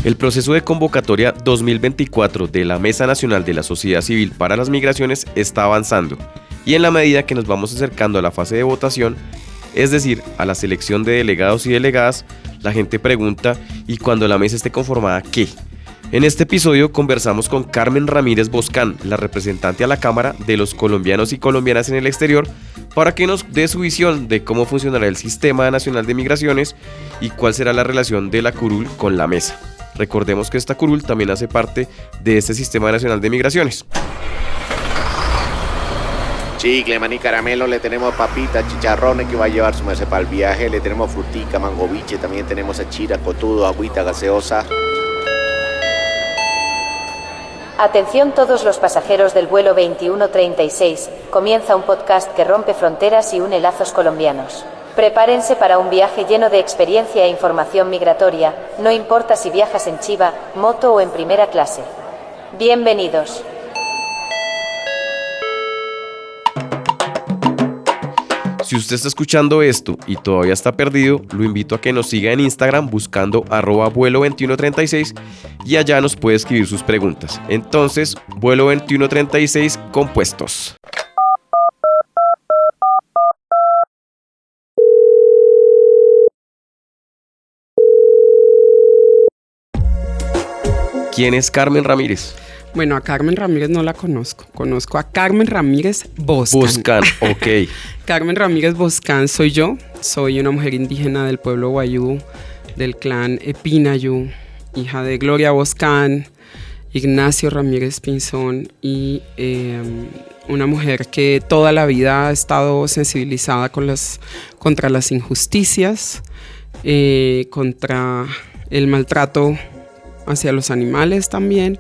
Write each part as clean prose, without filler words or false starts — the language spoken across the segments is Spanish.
El proceso de convocatoria 2024 de la Mesa Nacional de la Sociedad Civil para las Migraciones está avanzando y en la medida que nos vamos acercando a la fase de votación, es decir, a la selección de delegados y delegadas, la gente pregunta ¿y cuando la mesa esté conformada qué? En este episodio conversamos con Carmen Ramírez Boscán, la representante a la Cámara de los colombianos y colombianas en el exterior, para que nos dé su visión de cómo funcionará el Sistema Nacional de Migraciones y cuál será la relación de la curul con la mesa. Recordemos que esta curul también hace parte de este Sistema Nacional de Migraciones. Chicle, maní, caramelo, le tenemos papitas, chicharrones que va a llevar su merced para el viaje, le tenemos frutica, mangoviche, también tenemos achira, cotudo, agüita gaseosa. Atención todos los pasajeros del vuelo 2136, comienza un podcast que rompe fronteras y une lazos colombianos. Prepárense para un viaje lleno de experiencia e información migratoria, no importa si viajas en chiva, moto o en primera clase. Bienvenidos. Si usted está escuchando esto y todavía está perdido, lo invito a que nos siga en Instagram buscando @vuelo2136 y allá nos puede escribir sus preguntas. Entonces, vuelo 2136 compuestos. ¿Quién es Carmen Ramírez? Bueno, a Carmen Ramírez no la conozco. Conozco a Carmen Ramírez Boscán. Boscán, ok. Carmen Ramírez Boscán soy yo. Soy una mujer indígena del pueblo Wayuu, del clan Epinayú, hija de Gloria Boscán, Ignacio Ramírez Pinzón y una mujer que toda la vida ha estado sensibilizada contra las injusticias, contra el maltrato hacia los animales también.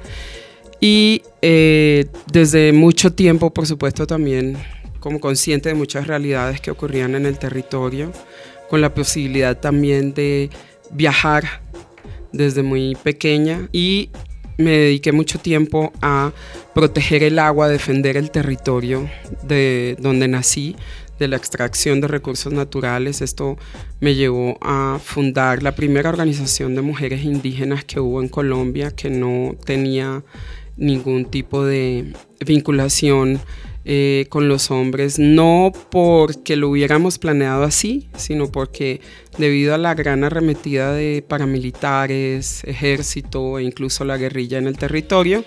Y desde mucho tiempo, por supuesto, también como consciente de muchas realidades que ocurrían en el territorio, con la posibilidad también de viajar desde muy pequeña, y me dediqué mucho tiempo a proteger el agua, defender el territorio de donde nací, de la extracción de recursos naturales. Esto me llevó a fundar la primera organización de mujeres indígenas que hubo en Colombia, que no tenía ningún tipo de vinculación con los hombres, no porque lo hubiéramos planeado así, sino porque debido a la gran arremetida de paramilitares, ejército e incluso la guerrilla en el territorio,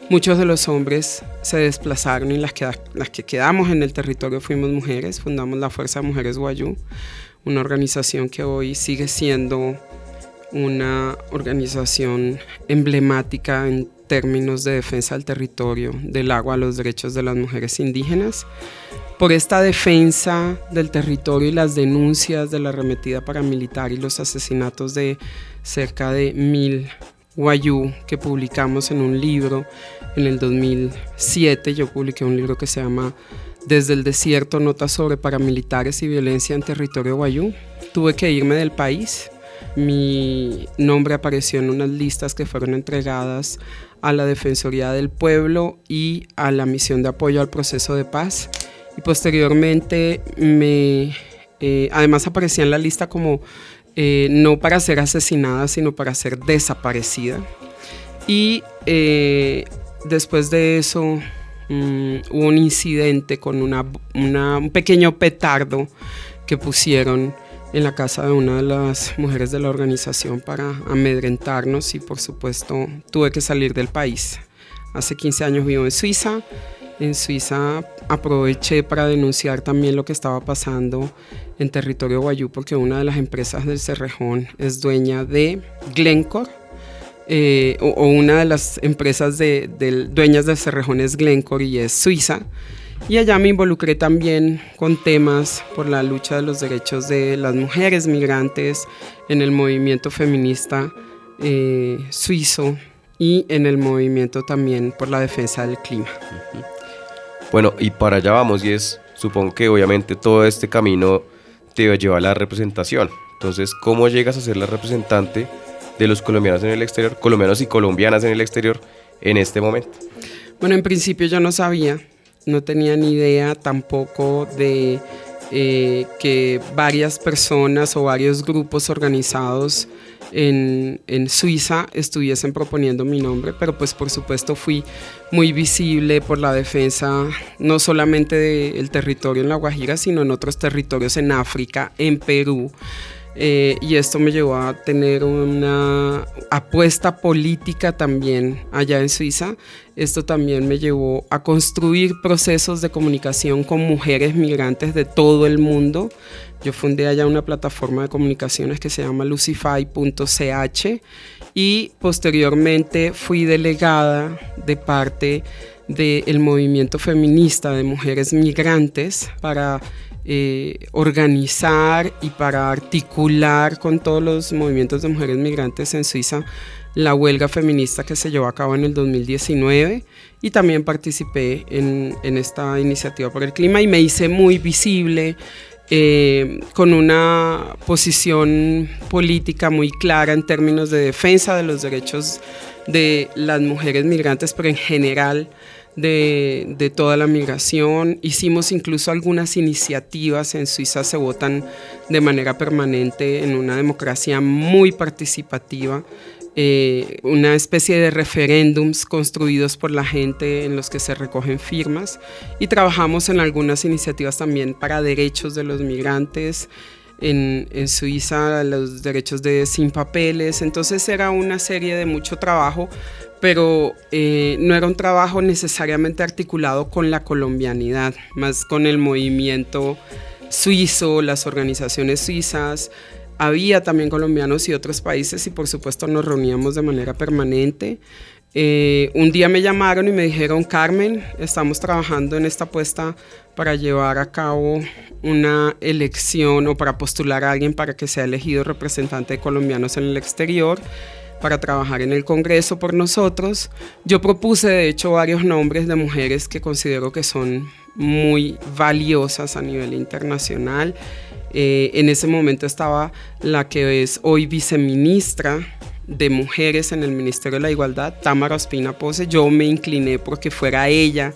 muchos de los hombres se desplazaron y las que quedamos en el territorio fuimos mujeres. Fundamos la Fuerza de Mujeres Wayuu, una organización que hoy sigue siendo una organización emblemática en términos de defensa del territorio, del agua, los derechos de las mujeres indígenas. Por esta defensa del territorio y las denuncias de la arremetida paramilitar y los asesinatos de cerca de 1000 Wayuu que publicamos en un libro en el 2007, yo publiqué un libro que se llama Desde el desierto, notas sobre paramilitares y violencia en territorio Wayuu. Tuve que irme del país. Mi nombre apareció en unas listas que fueron entregadas a la Defensoría del Pueblo y a la Misión de Apoyo al Proceso de Paz. Y posteriormente además aparecía en la lista como no para ser asesinada, sino para ser desaparecida. Y después de eso hubo un incidente con un pequeño petardo que pusieron en la casa de una de las mujeres de la organización para amedrentarnos, y por supuesto tuve que salir del país. Hace 15 años vivo en Suiza. En Suiza aproveché para denunciar también lo que estaba pasando en territorio Wayuu, porque una de las empresas del Cerrejón es dueña de Glencore, o una de las empresas dueñas del Cerrejón es Glencore y es suiza. Y allá me involucré también con temas por la lucha de los derechos de las mujeres migrantes, en el movimiento feminista suizo y en el movimiento también por la defensa del clima. Bueno, y para allá vamos, y supongo que obviamente todo este camino te lleva a la representación. Entonces, ¿cómo llegas a ser la representante de los colombianos en el exterior, colombianos y colombianas en el exterior en este momento? Bueno, en principio yo no sabía. No tenía ni idea tampoco de que varias personas o varios grupos organizados en Suiza estuviesen proponiendo mi nombre, pero pues por supuesto fui muy visible por la defensa no solamente del territorio en La Guajira, sino en otros territorios en África, en Perú. Y esto me llevó a tener una apuesta política también allá en Suiza. Esto también me llevó a construir procesos de comunicación con mujeres migrantes de todo el mundo. Yo fundé allá una plataforma de comunicaciones que se llama lucify.ch y posteriormente fui delegada de parte del movimiento feminista de mujeres migrantes para organizar y para articular con todos los movimientos de mujeres migrantes en Suiza la huelga feminista que se llevó a cabo en el 2019, y también participé en esta iniciativa por el clima y me hice muy visible con una posición política muy clara en términos de defensa de los derechos de las mujeres migrantes, pero en general de toda la migración. Hicimos incluso algunas iniciativas. En Suiza se votan de manera permanente en una democracia muy participativa, una especie de referéndums construidos por la gente en los que se recogen firmas, y trabajamos en algunas iniciativas también para derechos de los migrantes en Suiza, los derechos de sin papeles. Entonces era una serie de mucho trabajo, pero no era un trabajo necesariamente articulado con la colombianidad, más con el movimiento suizo, las organizaciones suizas. Había también colombianos y otros países, y por supuesto nos reuníamos de manera permanente. Un día me llamaron y me dijeron: Carmen, estamos trabajando en esta apuesta para llevar a cabo una elección o para postular a alguien para que sea elegido representante de colombianos en el exterior, para trabajar en el Congreso por nosotros. Yo propuse de hecho varios nombres de mujeres que considero que son muy valiosas a nivel internacional. En ese momento estaba la que es hoy viceministra de Mujeres en el Ministerio de la Igualdad, Tamara Ospina Pose. Yo me incliné porque fuera ella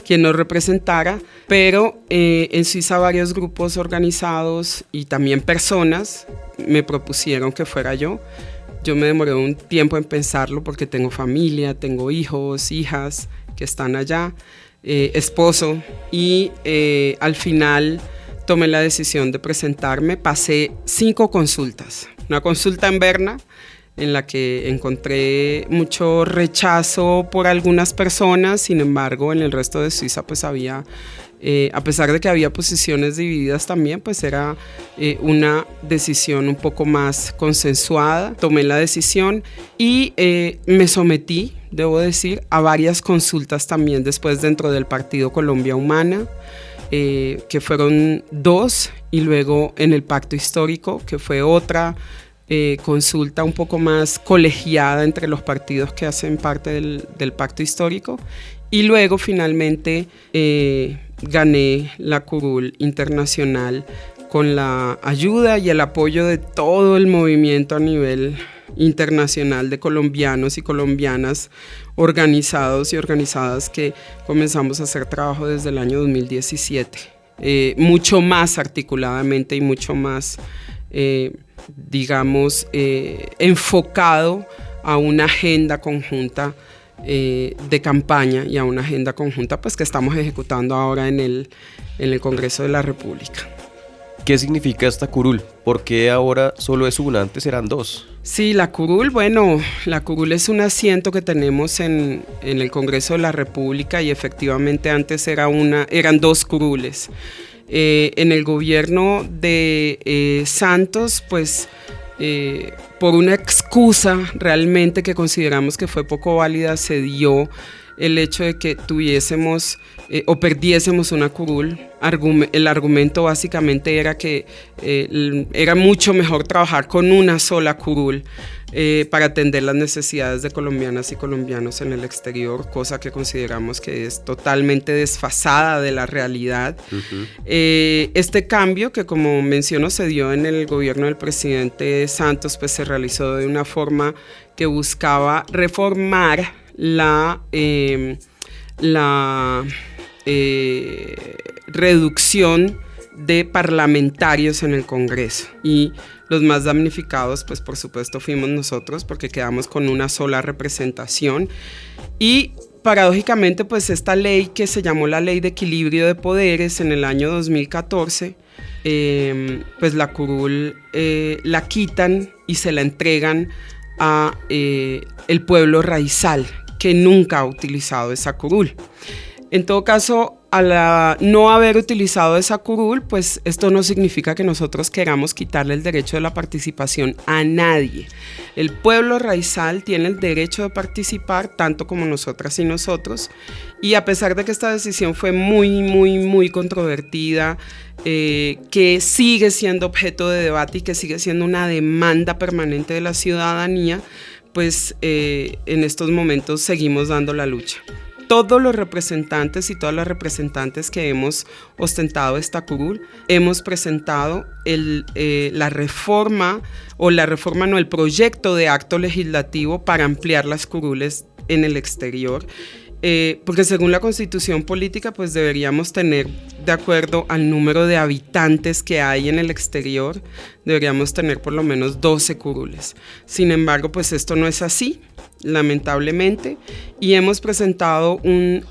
quien nos representara, pero en Suiza varios grupos organizados y también personas me propusieron que fuera yo. Yo me demoré un tiempo en pensarlo porque tengo familia, tengo hijos, hijas que están allá, esposo, y al final tomé la decisión de presentarme. Pasé 5 consultas. Una consulta en Berna, en la que encontré mucho rechazo por algunas personas. Sin embargo, en el resto de Suiza pues había, a pesar de que había posiciones divididas también, pues era una decisión un poco más consensuada. Tomé la decisión y me sometí, debo decir, a varias consultas también después dentro del Partido Colombia Humana, que fueron 2, y luego en el Pacto Histórico, que fue otra consulta un poco más colegiada entre los partidos que hacen parte del Pacto Histórico, y luego finalmente gané la curul internacional con la ayuda y el apoyo de todo el movimiento a nivel internacional de colombianos y colombianas organizados y organizadas que comenzamos a hacer trabajo desde el año 2017, mucho más articuladamente y mucho más, enfocado a una agenda conjunta de campaña y a una agenda conjunta pues que estamos ejecutando ahora en el Congreso de la República. ¿Qué significa esta curul? ¿Por qué ahora solo es una? Antes eran 2. Sí, la curul, bueno, la curul es un asiento que tenemos en el Congreso de la República, y efectivamente antes eran 2 curules. En el gobierno de Santos, pues por una excusa realmente que consideramos que fue poco válida, se dio el hecho de que tuviésemos o perdiésemos una curul. El argumento básicamente era que era mucho mejor trabajar con una sola curul para atender las necesidades de colombianas y colombianos en el exterior, cosa que consideramos que es totalmente desfasada de la realidad. Uh-huh. Este cambio, que como menciono se dio en el gobierno del presidente Santos, pues se realizó de una forma que buscaba reformar la reducción de parlamentarios en el Congreso. Y los más damnificados, pues por supuesto fuimos nosotros, porque quedamos con una sola representación. Y paradójicamente, pues esta ley que se llamó la Ley de Equilibrio de Poderes en el año 2014, pues la curul la quitan y se la entregan a el pueblo raizal, que nunca ha utilizado esa curul. En todo caso, al no haber utilizado esa curul, pues esto no significa que nosotros queramos quitarle el derecho de la participación a nadie. El pueblo raizal tiene el derecho de participar tanto como nosotras y nosotros, y a pesar de que esta decisión fue muy controvertida, que sigue siendo objeto de debate y que sigue siendo una demanda permanente de la ciudadanía, pues en estos momentos seguimos dando la lucha. Todos los representantes y todas las representantes que hemos ostentado esta curul, hemos presentado el proyecto de acto legislativo para ampliar las curules en el exterior, porque según la Constitución Política, pues deberíamos tener, de acuerdo al número de habitantes que hay en el exterior, deberíamos tener por lo menos 12 curules. Sin embargo, pues esto no es así, lamentablemente, y hemos presentado un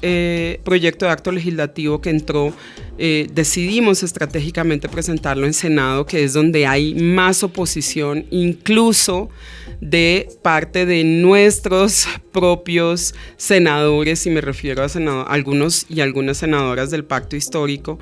proyecto de acto legislativo que decidimos estratégicamente presentarlo en Senado, que es donde hay más oposición, incluso de parte de nuestros propios senadores, y me refiero a algunos y algunas senadoras del Pacto Histórico,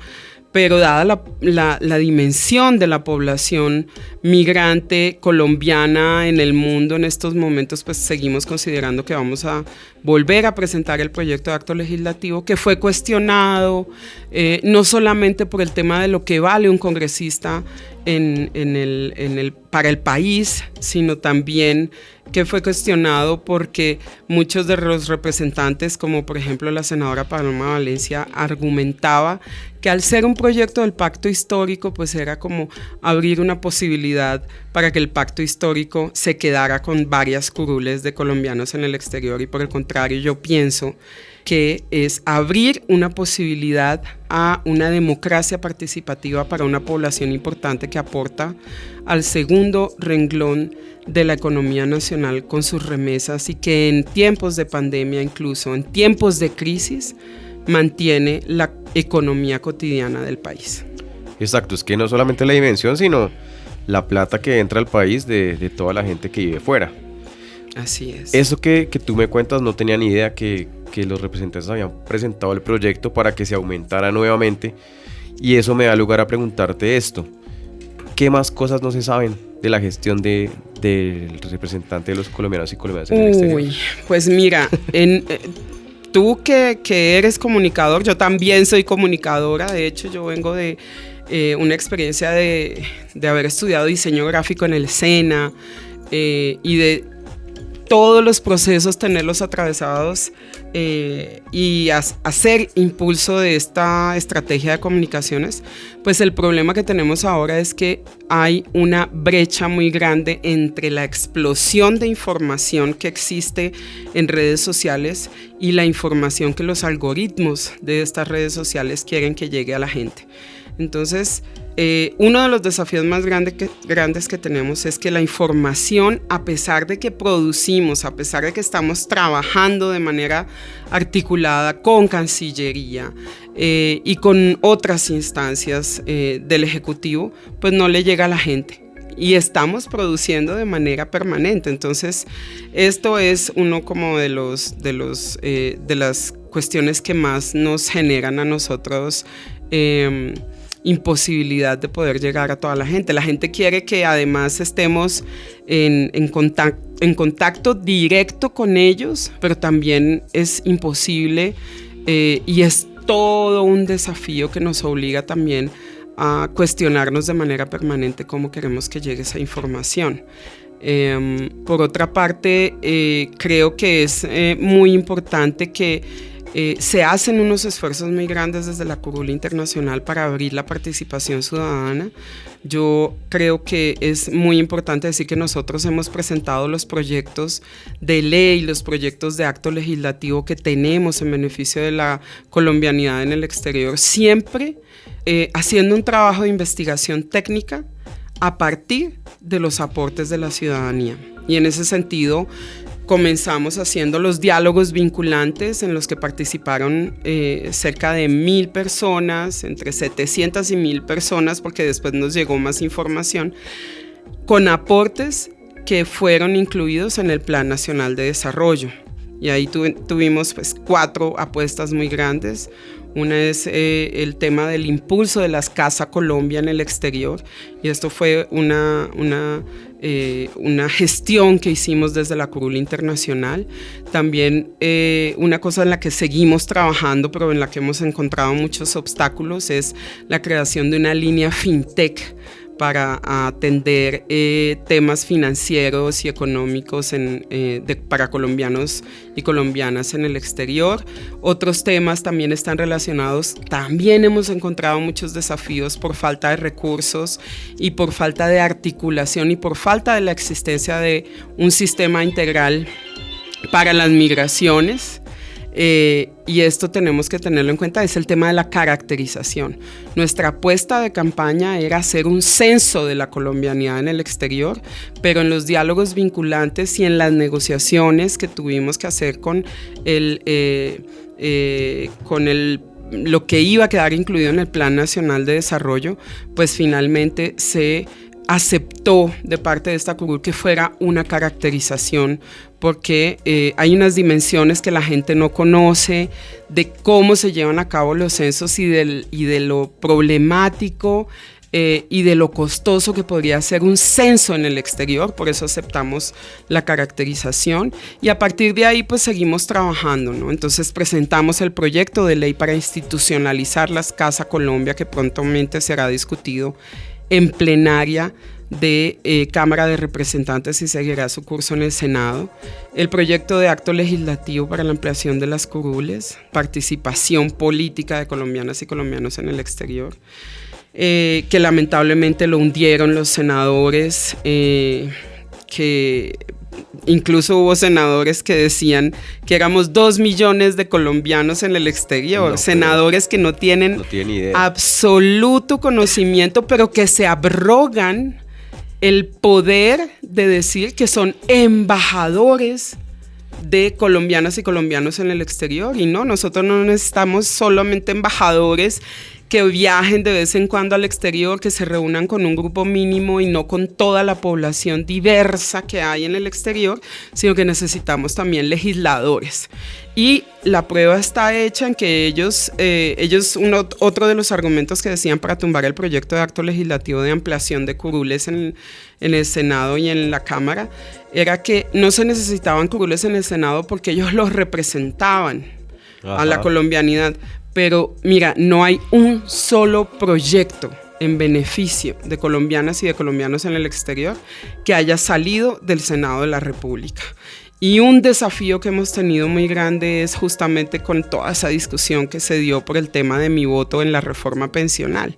pero dada la dimensión de la población migrante colombiana en el mundo en estos momentos, pues seguimos considerando que vamos a volver a presentar el proyecto de acto legislativo, que fue cuestionado no solamente por el tema de lo que vale un congresista para el país, sino también que fue cuestionado porque muchos de los representantes, como por ejemplo la senadora Paloma Valencia, argumentaba que al ser un proyecto del Pacto Histórico, pues era como abrir una posibilidad para que el Pacto Histórico se quedara con varias curules de colombianos en el exterior, y por el contrario, yo pienso que es abrir una posibilidad a una democracia participativa para una población importante que aporta al segundo renglón de la economía nacional con sus remesas, y que en tiempos de pandemia, incluso en tiempos de crisis, mantiene la economía cotidiana del país. Exacto, es que no solamente la dimensión, sino la plata que entra al país de toda la gente que vive fuera. Así es. Eso que tú me cuentas, no tenía ni idea que los representantes habían presentado el proyecto para que se aumentara nuevamente, y eso me da lugar a preguntarte esto: ¿qué más cosas no se saben de la gestión del representante de los colombianos y colombianas en el exterior? Pues mira, tú que eres comunicador, yo también soy comunicadora. De hecho, yo vengo de una experiencia de haber estudiado diseño gráfico en el SENA, y de todos los procesos tenerlos atravesados, y hacer impulso de esta estrategia de comunicaciones. Pues el problema que tenemos ahora es que hay una brecha muy grande entre la explosión de información que existe en redes sociales y la información que los algoritmos de estas redes sociales quieren que llegue a la gente. Entonces, uno de los desafíos más grandes que tenemos es que la información, a pesar de que producimos, a pesar de que estamos trabajando de manera articulada con Cancillería y con otras instancias del Ejecutivo, pues no le llega a la gente. Y estamos produciendo de manera permanente. Entonces, esto es uno como de las cuestiones que más nos generan a nosotros imposibilidad de poder llegar a toda la gente. La gente quiere que además estemos en contacto directo con ellos, pero también es imposible, y es todo un desafío que nos obliga también a cuestionarnos de manera permanente cómo queremos que llegue esa información. Por otra parte, creo que es muy importante que se hacen unos esfuerzos muy grandes desde la Curul Internacional para abrir la participación ciudadana. Yo creo que es muy importante decir que nosotros hemos presentado los proyectos de ley, los proyectos de acto legislativo que tenemos en beneficio de la colombianidad en el exterior, siempre haciendo un trabajo de investigación técnica a partir de los aportes de la ciudadanía. Y en ese sentido comenzamos haciendo los diálogos vinculantes en los que participaron cerca de 1.000 personas, entre 700 y 1.000 personas, porque después nos llegó más información, con aportes que fueron incluidos en el Plan Nacional de Desarrollo. Y ahí tuvimos pues 4 apuestas muy grandes. Una es el tema del impulso de las Casa Colombia en el exterior, y esto fue una gestión que hicimos desde la Curul Internacional. También una cosa en la que seguimos trabajando, pero en la que hemos encontrado muchos obstáculos, es la creación de una línea fintech para atender temas financieros y económicos para colombianos y colombianas en el exterior. Otros temas también están relacionados. También hemos encontrado muchos desafíos por falta de recursos y por falta de articulación y por falta de la existencia de un sistema integral para las migraciones. Y esto tenemos que tenerlo en cuenta, es el tema de la caracterización. Nuestra apuesta de campaña era hacer un censo de la colombianidad en el exterior, pero en los diálogos vinculantes y en las negociaciones que tuvimos que hacer con lo que iba a quedar incluido en el Plan Nacional de Desarrollo, pues finalmente se aceptó de parte de esta curul que fuera una caracterización, porque hay unas dimensiones que la gente no conoce de cómo se llevan a cabo los censos y de lo problemático y de lo costoso que podría ser un censo en el exterior. Por eso aceptamos la caracterización y a partir de ahí pues seguimos trabajando, ¿no? Entonces presentamos el proyecto de ley para institucionalizar las Casa Colombia, que prontamente será discutido en plenaria de Cámara de Representantes y seguirá su curso en el Senado. El proyecto de acto legislativo para la ampliación de las curules, participación política de colombianas y colombianos en el exterior, que lamentablemente lo hundieron los senadores, que incluso hubo senadores que decían que éramos 2 millones de colombianos en el exterior, no, senadores que no tienen absoluto conocimiento, pero que se abrogan el poder de decir que son embajadores de colombianas y colombianos en el exterior. Y no, nosotros no necesitamos solamente embajadores que viajen de vez en cuando al exterior, que se reúnan con un grupo mínimo y no con toda la población diversa que hay en el exterior, sino que necesitamos también legisladores. Y la prueba está hecha en que otro de los argumentos que decían para tumbar el proyecto de acto legislativo de ampliación de curules en el Senado y en la Cámara, era que no se necesitaban curules en el Senado porque ellos los representaban a la colombianidad. Pero mira, no hay un solo proyecto en beneficio de colombianas y de colombianos en el exterior que haya salido del Senado de la República. Y un desafío que hemos tenido muy grande es justamente con toda esa discusión que se dio por el tema de mi voto en la reforma pensional.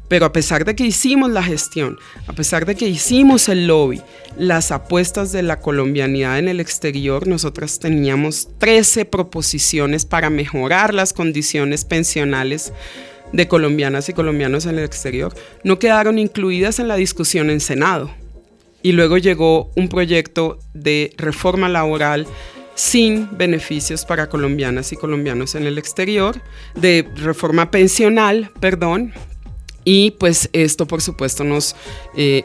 Pero a pesar de que hicimos la gestión, a pesar de que hicimos el lobby, las apuestas de la colombianidad en el exterior, nosotras teníamos 13 proposiciones para mejorar las condiciones pensionales de colombianas y colombianos en el exterior, no quedaron incluidas en la discusión en Senado. Y luego llegó un proyecto de reforma laboral sin beneficios para colombianas y colombianos en el exterior, de reforma pensional, perdón. Y pues esto por supuesto nos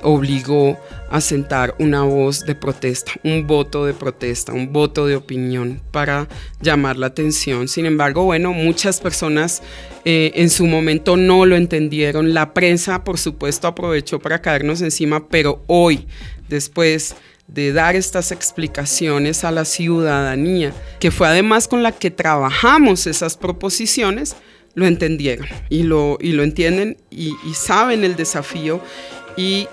obligó a sentar una voz de protesta, un voto de protesta, un voto de opinión para llamar la atención. Sin embargo, bueno, muchas personas en su momento no lo entendieron. La prensa por supuesto aprovechó para caernos encima, pero hoy, después de dar estas explicaciones a la ciudadanía, que fue además con la que trabajamos esas proposiciones, lo entendieron y lo entienden y saben el desafío y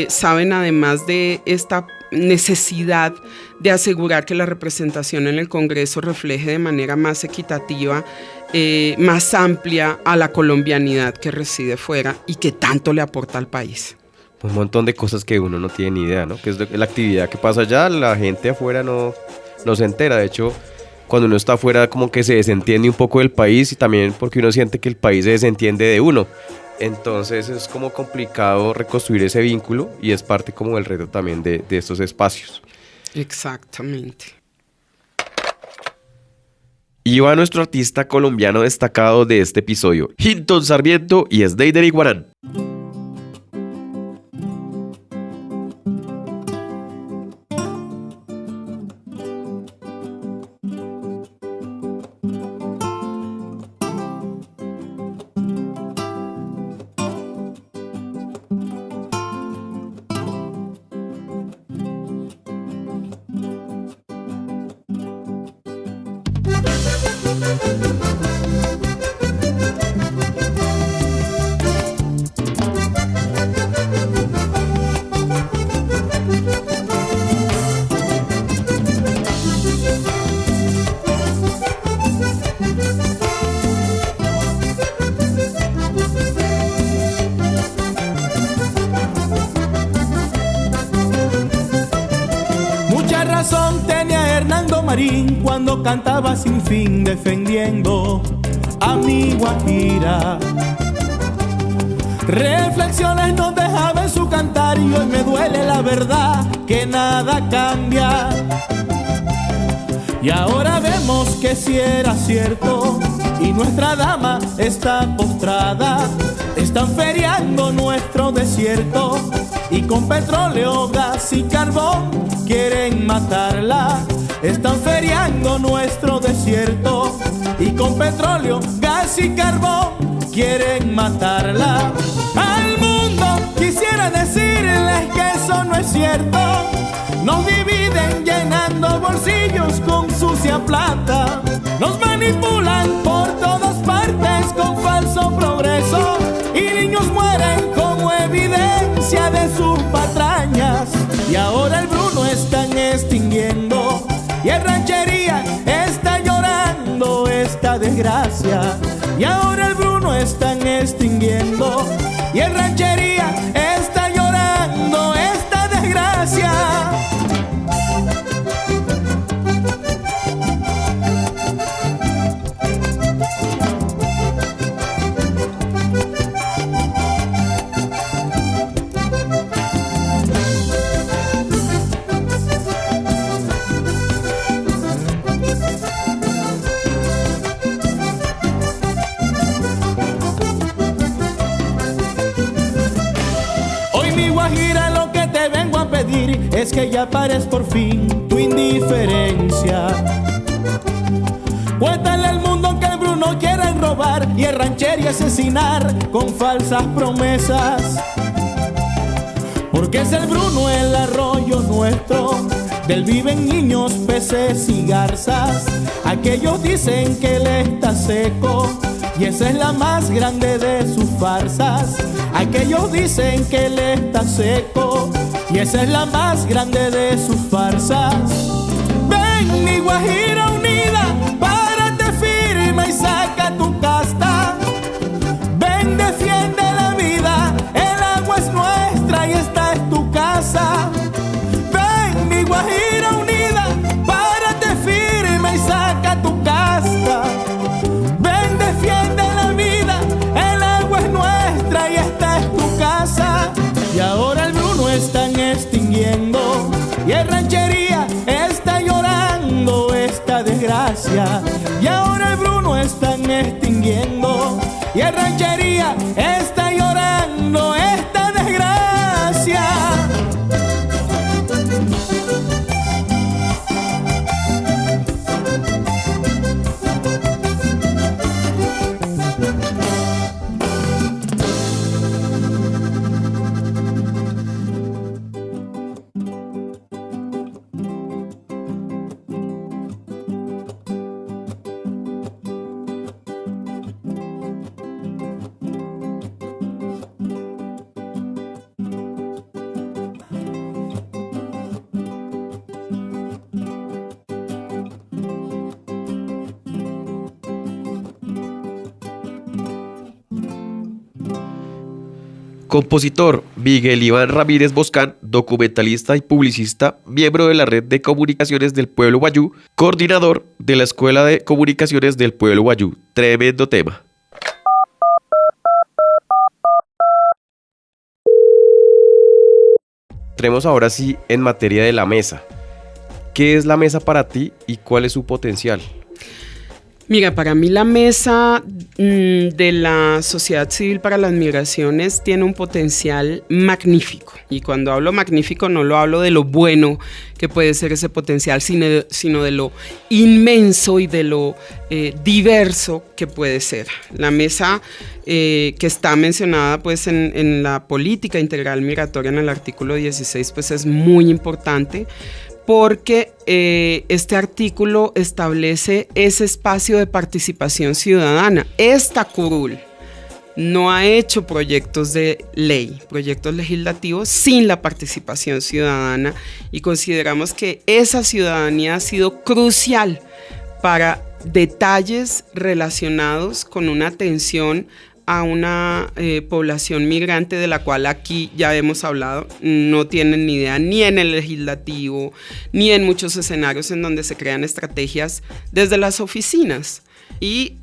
saben además de esta necesidad de asegurar que la representación en el Congreso refleje de manera más equitativa, más amplia a la colombianidad que reside fuera y que tanto le aporta al país. Un montón de cosas que uno no tiene ni idea, ¿no? Que es la actividad que pasa allá, la gente afuera no se entera. De hecho, cuando uno está afuera como que se desentiende un poco del país y también porque uno siente que el país se desentiende de uno. Entonces es como complicado reconstruir ese vínculo y es parte como del reto también de estos espacios. Exactamente. Y va nuestro artista colombiano destacado de este episodio, Hinton Sarmiento y Sdeider Iguarán. Cuando cantaba sin fin defendiendo a mi Guajira. Reflexiones nos dejaba en su cantar y hoy me duele la verdad que nada cambia. Y ahora vemos que si era cierto y nuestra dama está postrada. Están feriando nuestro desierto y con petróleo, gas y carbón quieren matarla. Están feriando nuestro desierto y con petróleo, gas y carbón quieren matarla. Al mundo quisiera decirles que eso no es cierto. Nos dividen llenando bolsillos con sucia plata. Nos manipulan por todas partes con falso progreso y niños mueren como evidencia de sus patrañas. Y ahora el Bruno están extinguiendo y el Ranchería está llorando esta desgracia. Y ahora el Bruno están extinguiendo y el Ranchería está llorando esta desgracia. Es que ya pares por fin tu indiferencia. Cuéntale al mundo que el Bruno quiere robar y el Ranchería asesinar con falsas promesas. Porque es el Bruno el arroyo nuestro, del viven niños, peces y garzas. Aquellos dicen que él está seco y esa es la más grande de sus farsas. Aquellos dicen que él está seco y esa es la más grande de sus farsas. Ven mi Guajira unida, párate firme y saca tu casta. Ven, defiende la vida, el agua es nuestra y esta es tu casa. Ven mi Guajira unida, párate firme y saca tu casta. Ven, defiende la vida, el agua es nuestra y esta es tu casa. Y ahora el Bruno están extinguiendo y el Ranchería está llorando esta desgracia. Y ahora el Bruno están extinguiendo y el Ranchería está llorando esta desgracia. Compositor Miguel Iván Ramírez Boscán, documentalista y publicista, miembro de la Red de Comunicaciones del Pueblo Wayuu, coordinador de la Escuela de Comunicaciones del Pueblo Wayuu. Tremendo tema. Entremos ahora sí en materia de la mesa. ¿Qué es la mesa para ti y cuál es su potencial? Mira, para mí la mesa de la sociedad civil para las migraciones tiene un potencial magnífico. Y cuando hablo magnífico no lo hablo de lo bueno que puede ser ese potencial, sino de lo inmenso y de lo diverso que puede ser. La mesa que está mencionada pues, en la política integral migratoria en el artículo 16 pues, es muy importante, porque este artículo establece ese espacio de participación ciudadana. Esta curul no ha hecho proyectos de ley, proyectos legislativos sin la participación ciudadana, y consideramos que esa ciudadanía ha sido crucial para detalles relacionados con una atención a una población migrante de la cual aquí ya hemos hablado. No tienen ni idea ni en el legislativo ni en muchos escenarios en donde se crean estrategias desde las oficinas. Y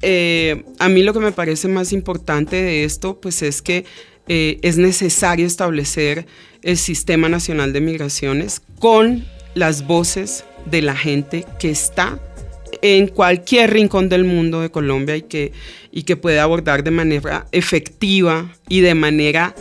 a mí lo que me parece más importante de esto pues es que es necesario establecer el Sistema Nacional de Migraciones con las voces de la gente que está en cualquier rincón del mundo de Colombia y que puede abordar de manera efectiva y de manera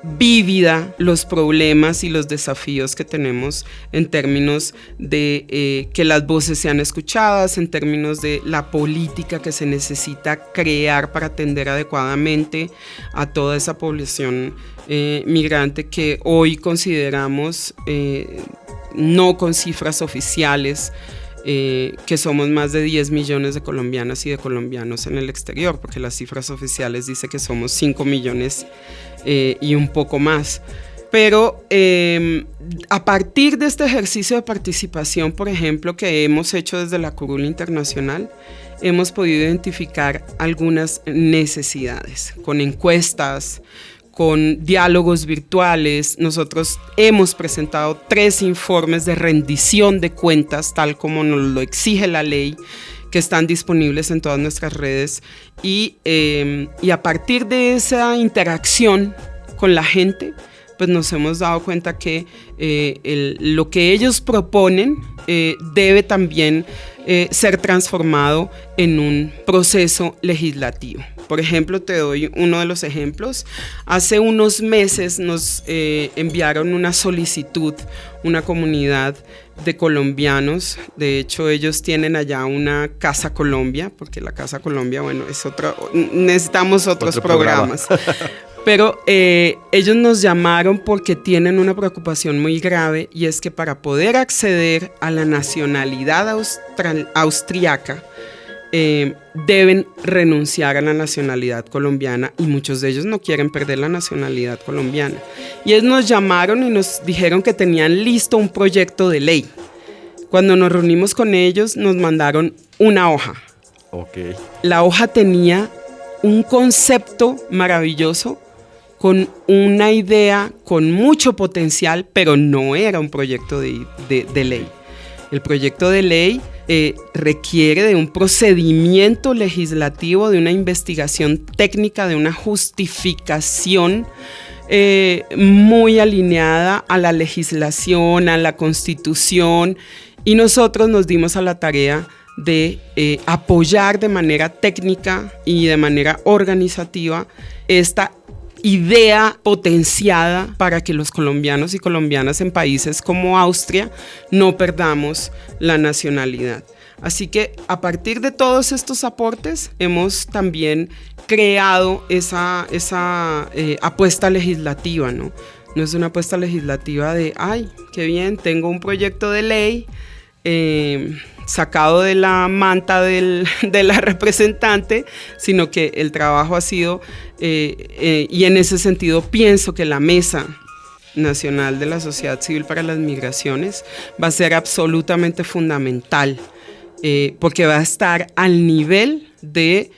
vívida los problemas y los desafíos que tenemos en términos de que las voces sean escuchadas, en términos de la política que se necesita crear para atender adecuadamente a toda esa población migrante que hoy consideramos no con cifras oficiales, que somos más de 10 millones de colombianas y de colombianos en el exterior, porque las cifras oficiales dicen que somos 5 millones y un poco más. Pero a partir de este ejercicio de participación, por ejemplo, que hemos hecho desde la Curul Internacional, hemos podido identificar algunas necesidades con encuestas, con diálogos virtuales. Nosotros hemos presentado 3 informes de rendición de cuentas, tal como nos lo exige la ley, que están disponibles en todas nuestras redes. Y a partir de esa interacción con la gente, pues nos hemos dado cuenta que lo que ellos proponen debe también ser transformado en un proceso legislativo. Por ejemplo, te doy uno de los ejemplos. Hace unos meses nos enviaron una solicitud, una comunidad de colombianos. De hecho, ellos tienen allá una Casa Colombia, porque la Casa Colombia, bueno, es otra, necesitamos otros programas. Pero ellos nos llamaron porque tienen una preocupación muy grave, y es que para poder acceder a la nacionalidad austriaca, deben renunciar a la nacionalidad colombiana, y muchos de ellos no quieren perder la nacionalidad colombiana. Y ellos nos llamaron y nos dijeron que tenían listo un proyecto de ley. Cuando nos reunimos con ellos, nos mandaron una hoja. Okay. La hoja tenía un concepto maravilloso, con una idea con mucho potencial, pero no era un proyecto de ley. El proyecto de ley requiere de un procedimiento legislativo, de una investigación técnica, de una justificación muy alineada a la legislación, a la Constitución, y nosotros nos dimos a la tarea de apoyar de manera técnica y de manera organizativa esta idea potenciada para que los colombianos y colombianas en países como Austria no perdamos la nacionalidad. Así que a partir de todos estos aportes hemos también creado esa apuesta legislativa, ¿no? No es una apuesta legislativa de, ay, qué bien, tengo un proyecto de ley sacado de la manta de la representante, sino que el trabajo ha sido, y en ese sentido pienso que la Mesa Nacional de la Sociedad Civil para las Migraciones va a ser absolutamente fundamental, porque va a estar al nivel de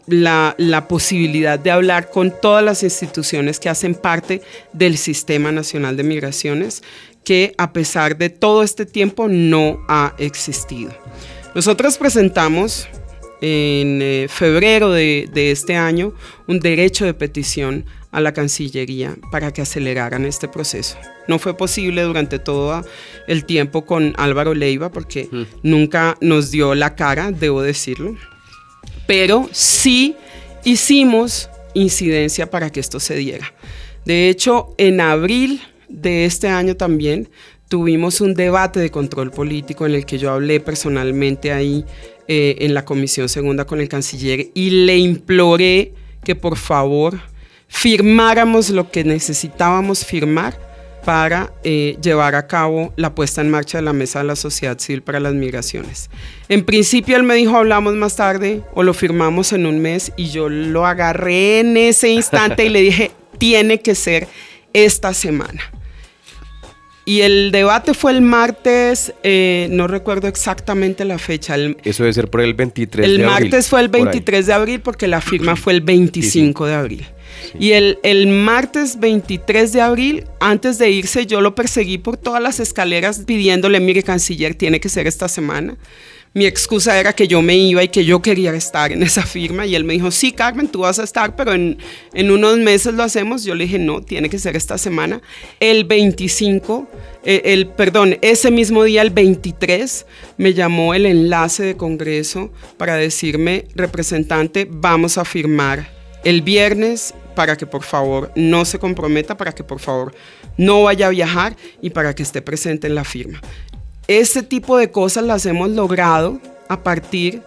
la posibilidad de hablar con todas las instituciones que hacen parte del Sistema Nacional de Migraciones, que a pesar de todo este tiempo no ha existido. Nosotros presentamos en febrero de este año un derecho de petición a la Cancillería para que aceleraran este proceso. No fue posible durante todo el tiempo con Álvaro Leiva porque nunca nos dio la cara, debo decirlo, pero sí hicimos incidencia para que esto se diera. De hecho, en abril de este año también tuvimos un debate de control político en el que yo hablé personalmente ahí en la Comisión Segunda con el canciller y le imploré que por favor firmáramos lo que necesitábamos firmar para llevar a cabo la puesta en marcha de la Mesa de la Sociedad Civil para las Migraciones. En principio él me dijo, hablamos más tarde o lo firmamos en un mes, y yo lo agarré en ese instante y le dije, tiene que ser esta semana. Y el debate fue el martes, no recuerdo exactamente la fecha. Eso debe ser por el 23 de abril. El martes fue el 23 de abril porque la firma fue el 25 de abril. Sí. Y el martes 23 de abril, antes de irse, yo lo perseguí por todas las escaleras pidiéndole, mire, canciller, tiene que ser esta semana. Mi excusa era que yo me iba y que yo quería estar en esa firma, y él me dijo, sí, Carmen, tú vas a estar, pero en unos meses lo hacemos. Yo le dije, no, tiene que ser esta semana. El 25, ese mismo día, el 23, me llamó el enlace de Congreso para decirme, representante, vamos a firmar el viernes para que por favor no se comprometa, para que por favor no vaya a viajar y para que esté presente en la firma. Este tipo de cosas las hemos logrado a partir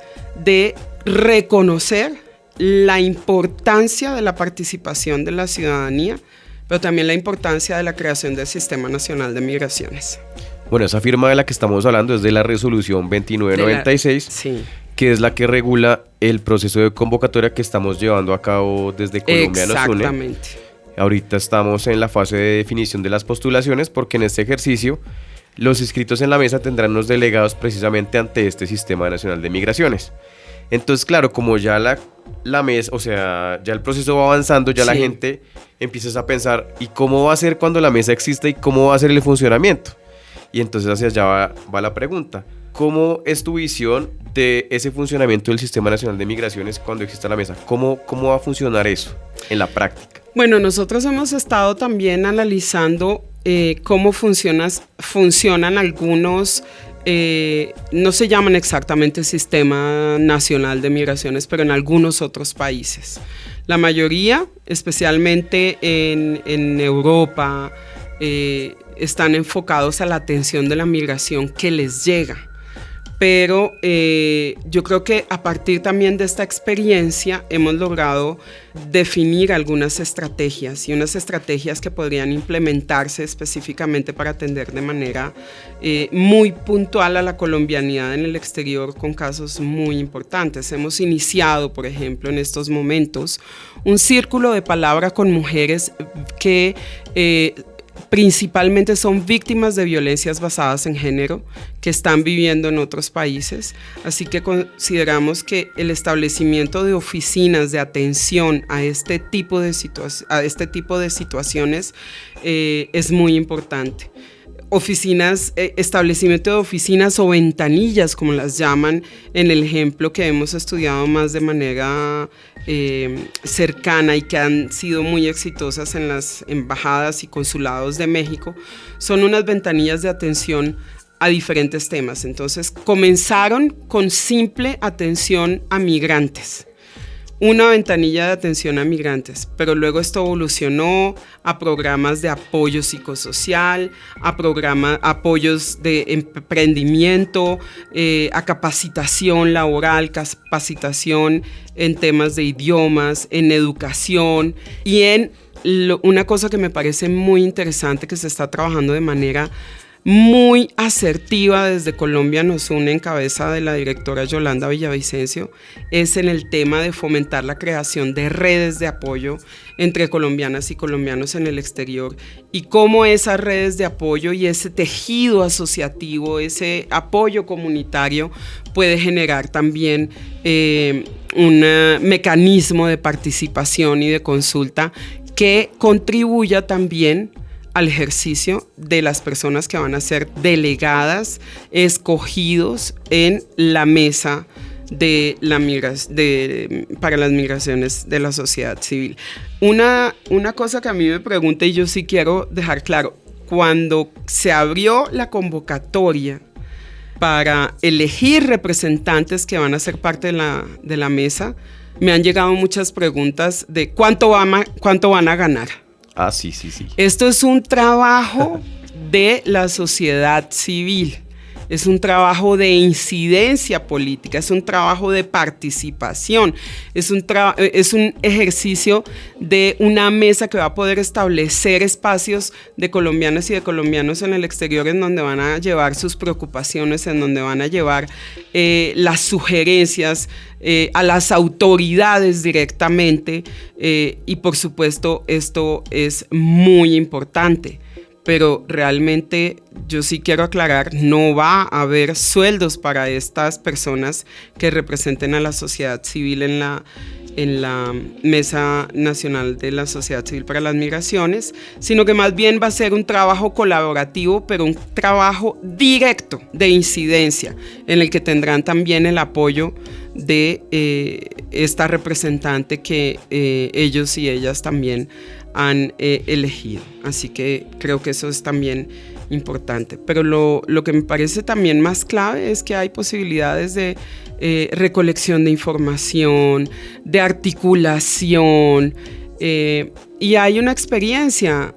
de reconocer la importancia de la participación de la ciudadanía, pero también la importancia de la creación del Sistema Nacional de Migraciones. Bueno, esa firma de la que estamos hablando es de la resolución 2996, sí, que es la que regula el proceso de convocatoria que estamos llevando a cabo desde Colombia Nos Une. Exactamente. Ahorita estamos en la fase de definición de las postulaciones, porque en este ejercicio los inscritos en la mesa tendrán unos delegados precisamente ante este Sistema Nacional de Migraciones. Entonces, claro, como ya la mesa, o sea, ya el proceso va avanzando, ya sí, la gente empieza a pensar, ¿y cómo va a ser cuando la mesa exista y cómo va a ser el funcionamiento? Y entonces hacia allá va la pregunta. ¿Cómo es tu visión de ese funcionamiento del Sistema Nacional de Migraciones cuando exista la mesa? ¿Cómo va a funcionar eso en la práctica? Bueno, nosotros hemos estado también analizando cómo funcionan algunos, no se llaman exactamente Sistema Nacional de Migraciones, pero en algunos otros países. La mayoría, especialmente en Europa, están enfocados a la atención de la migración que les llega. Pero yo creo que a partir también de esta experiencia hemos logrado definir algunas estrategias, y unas estrategias que podrían implementarse específicamente para atender de manera muy puntual a la colombianidad en el exterior con casos muy importantes. Hemos iniciado, por ejemplo, en estos momentos, un círculo de palabra con mujeres que principalmente son víctimas de violencias basadas en género que están viviendo en otros países, así que consideramos que el establecimiento de oficinas de atención a este tipo de situaciones es muy importante. Establecimiento de oficinas o ventanillas, como las llaman en el ejemplo que hemos estudiado más de manera cercana y que han sido muy exitosas en las embajadas y consulados de México, son unas ventanillas de atención a diferentes temas. Entonces, comenzaron con simple atención a migrantes, una ventanilla de atención a migrantes, pero luego esto evolucionó a programas de apoyo psicosocial, a apoyos de emprendimiento, a capacitación laboral, capacitación en temas de idiomas, en educación, y en una cosa que me parece muy interesante que se está trabajando de manera muy asertiva desde Colombia Nos Une, en cabeza de la directora Yolanda Villavicencio, es en el tema de fomentar la creación de redes de apoyo entre colombianas y colombianos en el exterior, y cómo esas redes de apoyo y ese tejido asociativo, ese apoyo comunitario puede generar también un mecanismo de participación y de consulta que contribuya también al ejercicio de las personas que van a ser delegadas, escogidos en la mesa para las migraciones de la sociedad civil. Una cosa que a mí me pregunta y yo sí quiero dejar claro, cuando se abrió la convocatoria para elegir representantes que van a ser parte de la mesa, me han llegado muchas preguntas de cuánto van a ganar. Ah, sí. Esto es un trabajo de la sociedad civil, es un trabajo de incidencia política, es un trabajo de participación, es un ejercicio de una mesa que va a poder establecer espacios de colombianas y de colombianos en el exterior en donde van a llevar sus preocupaciones, en donde van a llevar las sugerencias a las autoridades directamente y por supuesto esto es muy importante. Pero realmente yo sí quiero aclarar, no va a haber sueldos para estas personas que representen a la sociedad civil en la Mesa Nacional de la Sociedad Civil para las Migraciones, sino que más bien va a ser un trabajo colaborativo, pero un trabajo directo de incidencia, en el que tendrán también el apoyo de esta representante que ellos y ellas también han elegido. Así que creo que eso es también importante. Pero lo que me parece también más clave es que hay posibilidades de recolección de información, de articulación, y hay una experiencia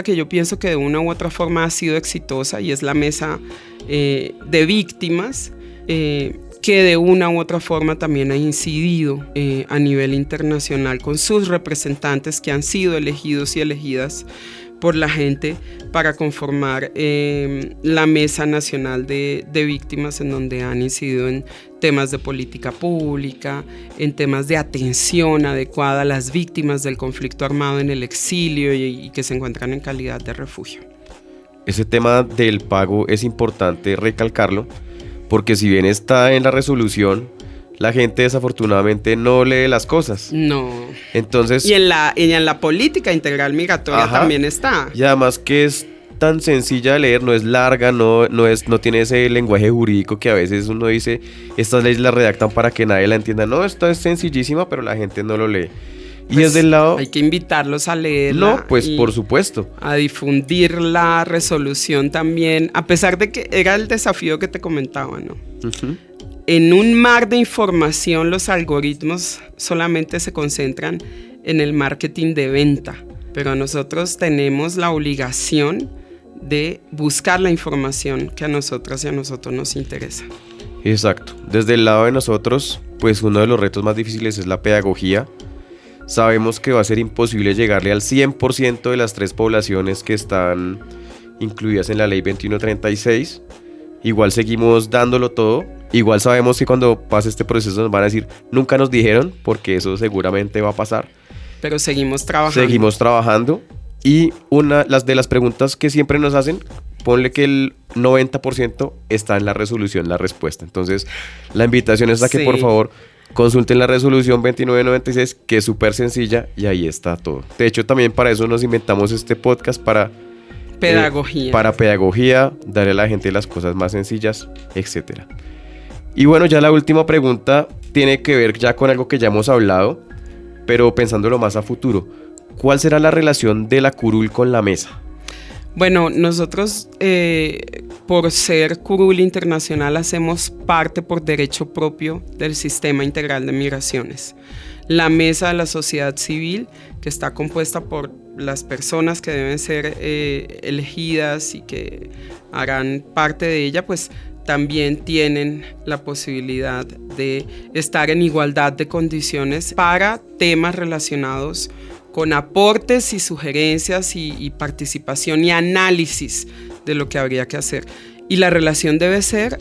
que yo pienso que de una u otra forma ha sido exitosa, y es la mesa de víctimas, que de una u otra forma también ha incidido a nivel internacional con sus representantes que han sido elegidos y elegidas por la gente para conformar la Mesa Nacional de Víctimas, en donde han incidido en temas de política pública, en temas de atención adecuada a las víctimas del conflicto armado en el exilio y que se encuentran en calidad de refugio. Ese tema del pago es importante recalcarlo, porque si bien está en la resolución, la gente desafortunadamente no lee las cosas. No. Entonces, y en la política integral migratoria también está. Y además que es tan sencilla de leer, no es larga, no tiene ese lenguaje jurídico que a veces uno dice, estas leyes las redactan para que nadie la entienda. No, esto es sencillísima, pero la gente no lo lee. Y pues desde el lado... hay que invitarlos a leerla. No, pues por supuesto. A difundir la resolución también, a pesar de que era el desafío que te comentaba, ¿no? Uh-huh. En un mar de información, los algoritmos solamente se concentran en el marketing de venta, pero nosotros tenemos la obligación de buscar la información que a nosotras y a nosotros nos interesa. Exacto. Desde el lado de nosotros, pues uno de los retos más difíciles es la pedagogía. Sabemos que va a ser imposible llegarle al 100% de las 3 poblaciones que están incluidas en la ley 2136. Igual seguimos dándolo todo. Igual sabemos que cuando pase este proceso nos van a decir, nunca nos dijeron, porque eso seguramente va a pasar. Pero seguimos trabajando. Seguimos trabajando. Y las preguntas que siempre nos hacen, ponle que el 90% está en la resolución, la respuesta. Entonces, la invitación es a que por favor consulten la resolución 2996, que es súper sencilla, y ahí está todo. De hecho, también para eso nos inventamos este podcast, para pedagogía, darle a la gente las cosas más sencillas, etc. Y bueno, ya la última pregunta tiene que ver ya con algo que ya hemos hablado, pero pensándolo más a futuro. ¿Cuál será la relación de la curul con la mesa? Bueno, nosotros por ser curul internacional hacemos parte por derecho propio del sistema integral de migraciones. La mesa de la sociedad civil, que está compuesta por las personas que deben ser elegidas y que harán parte de ella, pues también tienen la posibilidad de estar en igualdad de condiciones para temas relacionados con aportes y sugerencias y participación y análisis de lo que habría que hacer. Y la relación debe ser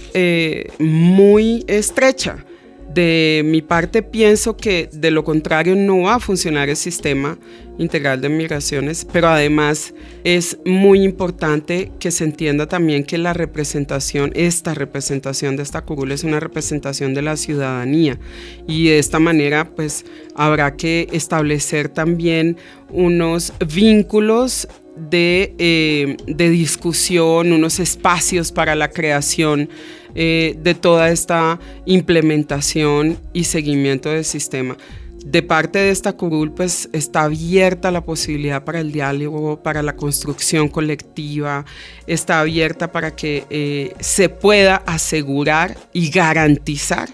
muy estrecha. De mi parte pienso que de lo contrario no va a funcionar el sistema integral de migraciones, pero además es muy importante que se entienda también que esta representación de esta curul es una representación de la ciudadanía, y de esta manera pues habrá que establecer también unos vínculos de discusión, unos espacios para la creación de toda esta implementación y seguimiento del sistema. De parte de esta curul, pues está abierta la posibilidad para el diálogo, para la construcción colectiva, está abierta para que se pueda asegurar y garantizar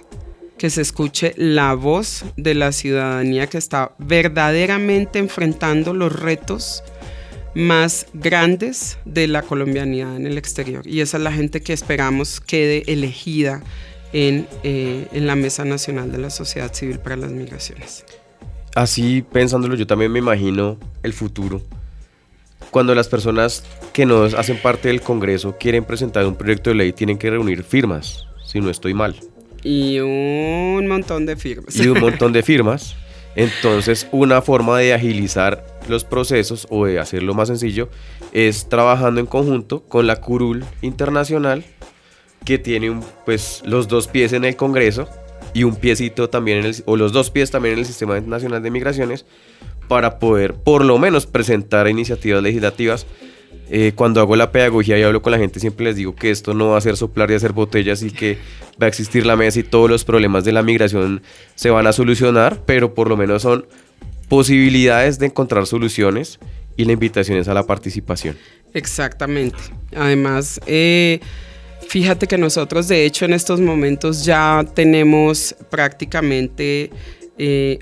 que se escuche la voz de la ciudadanía que está verdaderamente enfrentando los retos más grandes de la colombianidad en el exterior. Y esa es la gente que esperamos quede elegida en la Mesa Nacional de la Sociedad Civil para las Migraciones. Así pensándolo, yo también me imagino el futuro. Cuando las personas que no hacen parte del Congreso quieren presentar un proyecto de ley, tienen que reunir firmas, si no estoy mal. Y un montón de firmas. Entonces, una forma de agilizar los procesos o de hacerlo más sencillo es trabajando en conjunto con la curul internacional, que tiene pues los 2 pies en el Congreso y un piecito también o los 2 pies también en el Sistema Nacional de Migraciones, para poder por lo menos presentar iniciativas legislativas. Cuando hago la pedagogía y hablo con la gente, siempre les digo que esto no va a ser soplar y hacer botellas, y que va a existir la mesa y todos los problemas de la migración se van a solucionar, pero por lo menos son posibilidades de encontrar soluciones, y la invitación es a la participación. Exactamente. Además, fíjate que nosotros de hecho en estos momentos ya tenemos prácticamente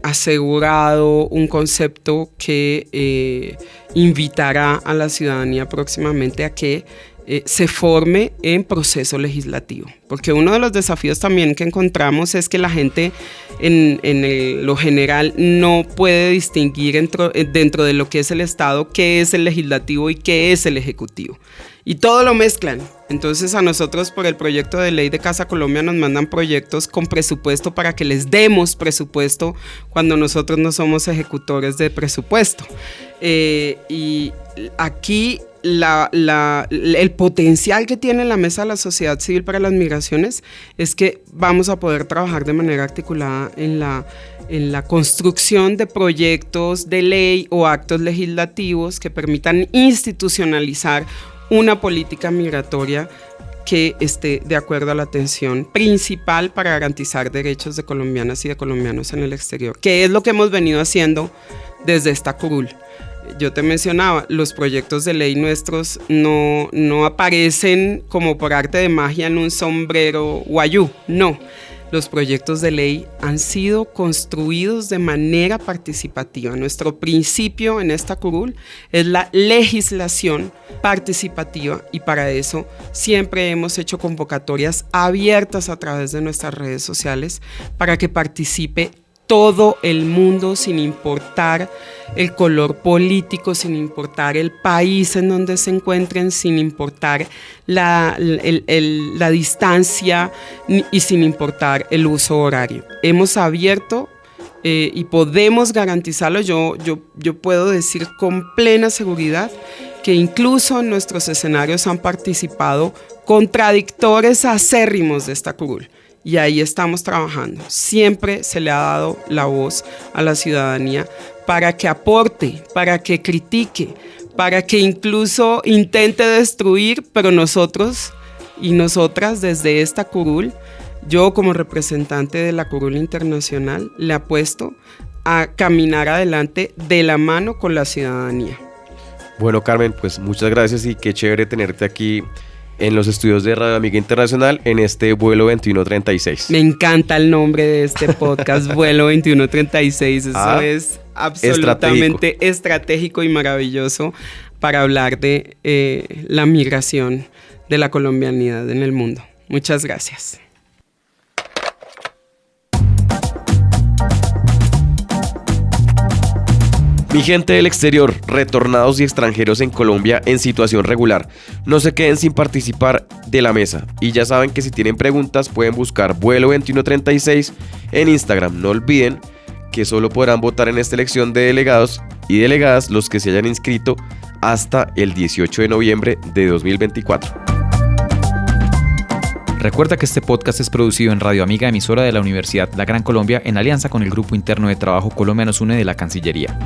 asegurado un concepto que invitará a la ciudadanía próximamente a que se forme en proceso legislativo, porque uno de los desafíos también que encontramos es que la gente en lo general no puede distinguir dentro de lo que es el Estado qué es el legislativo y qué es el ejecutivo, y todo lo mezclan. Entonces a nosotros por el proyecto de ley de Casa Colombia nos mandan proyectos con presupuesto para que les demos presupuesto cuando nosotros no somos ejecutores de presupuesto. Y aquí el potencial que tiene la Mesa de la Sociedad Civil para las Migraciones es que vamos a poder trabajar de manera articulada en la construcción de proyectos de ley o actos legislativos que permitan institucionalizar una política migratoria que esté de acuerdo a la atención principal para garantizar derechos de colombianas y de colombianos en el exterior, que es lo que hemos venido haciendo desde esta curul. Yo te mencionaba, los proyectos de ley nuestros no aparecen como por arte de magia en un sombrero guayú, no. Los proyectos de ley han sido construidos de manera participativa. Nuestro principio en esta curul es la legislación participativa, y para eso siempre hemos hecho convocatorias abiertas a través de nuestras redes sociales para que participe todo el mundo, sin importar el color político, sin importar el país en donde se encuentren, sin importar la distancia y sin importar el uso horario. Hemos abierto y podemos garantizarlo. Yo puedo decir con plena seguridad que incluso en nuestros escenarios han participado contradictores acérrimos de esta curul. Y ahí estamos trabajando. Siempre se le ha dado la voz a la ciudadanía para que aporte, para que critique, para que incluso intente destruir, pero nosotros y nosotras desde esta curul, yo como representante de la curul internacional, le apuesto a caminar adelante de la mano con la ciudadanía. Bueno, Carmen, pues muchas gracias, y qué chévere tenerte aquí en los estudios de Radio Amiga Internacional en este vuelo 2136. Me encanta el nombre de este podcast, Vuelo 2136. Eso es absolutamente estratégico y maravilloso para hablar de la migración de la colombianidad en el mundo. Muchas gracias. Mi gente del exterior, retornados y extranjeros en Colombia en situación regular, no se queden sin participar de la mesa. Y ya saben que si tienen preguntas pueden buscar Vuelo 2136 en Instagram. No olviden que solo podrán votar en esta elección de delegados y delegadas los que se hayan inscrito hasta el 18 de noviembre de 2024. Recuerda que este podcast es producido en Radio Amiga, emisora de la Universidad La Gran Colombia, en alianza con el Grupo Interno de Trabajo Colombia Nos Une de la Cancillería.